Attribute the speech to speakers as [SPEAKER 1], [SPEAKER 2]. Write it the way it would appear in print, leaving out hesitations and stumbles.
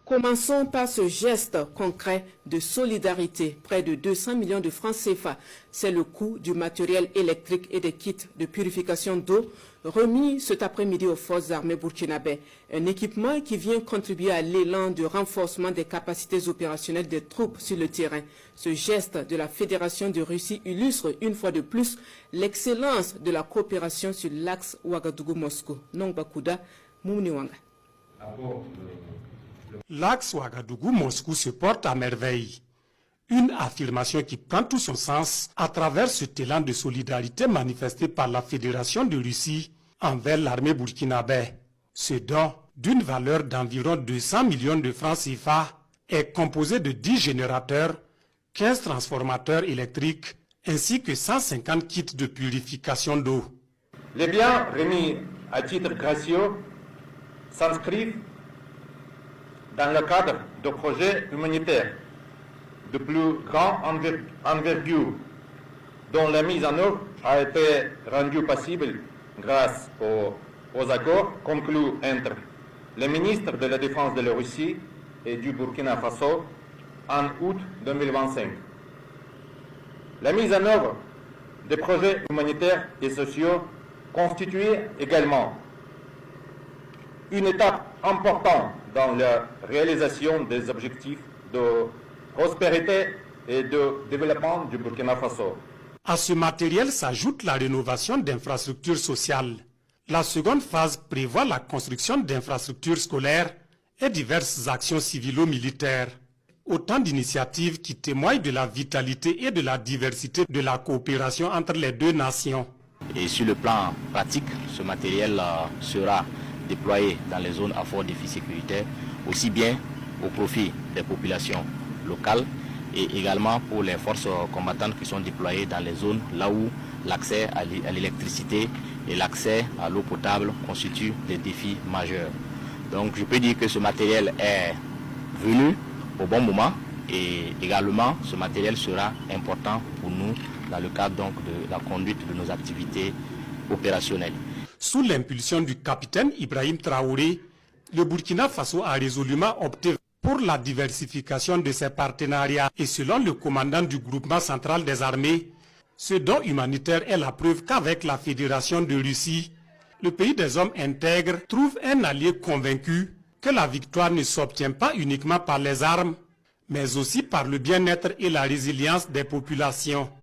[SPEAKER 1] Commençons par ce geste concret de solidarité. Près de 200 millions de francs CFA. C'est le coût du matériel électrique et des kits de purification d'eau remis cet après-midi aux forces armées burkinabè. Un équipement qui vient contribuer à l'élan de renforcement des capacités opérationnelles des troupes sur le terrain. Ce geste de la Fédération de Russie illustre une fois de plus l'excellence de la coopération sur l'axe Ouagadougou-Moscou. Nongbakuda, Mouniwanga.
[SPEAKER 2] L'axe Ouagadougou-Moscou se porte à merveille. Une affirmation qui prend tout son sens à travers cet élan de solidarité manifesté par la Fédération de Russie envers l'armée burkinabè. Ce don, d'une valeur d'environ 200 millions de francs CFA, est composé de 10 générateurs, 15 transformateurs électriques, ainsi que 150 kits de purification d'eau.
[SPEAKER 3] Les biens remis à titre gracieux s'inscrivent dans le cadre de projets humanitaires de plus grande envergure, dont la mise en œuvre a été rendue possible grâce aux accords conclus entre le ministre de la Défense de la Russie et du Burkina Faso en août 2025. La mise en œuvre des projets humanitaires et sociaux constitue également une étape importante dans la réalisation des objectifs de prospérité et de développement du Burkina Faso.
[SPEAKER 2] À ce matériel s'ajoute la rénovation d'infrastructures sociales. La seconde phase prévoit la construction d'infrastructures scolaires et diverses actions civilo-militaires. Autant d'initiatives qui témoignent de la vitalité et de la diversité de la coopération entre les deux nations.
[SPEAKER 4] Et sur le plan pratique, ce matériel sera déployé dans les zones à fort défi sécuritaire, aussi bien au profit des populations locales et également pour les forces combattantes qui sont déployées dans les zones là où l'accès à l'électricité et l'accès à l'eau potable constituent des défis majeurs. Donc je peux dire que ce matériel est venu au bon moment et également ce matériel sera important pour nous dans le cadre donc de la conduite de nos activités opérationnelles.
[SPEAKER 2] Sous l'impulsion du capitaine Ibrahim Traoré, le Burkina Faso a résolument opté pour la diversification de ses partenariats et selon le commandant du groupement central des armées, ce don humanitaire est la preuve qu'avec la Fédération de Russie, le pays des hommes intègres trouve un allié convaincu que la victoire ne s'obtient pas uniquement par les armes, mais aussi par le bien-être et la résilience des populations.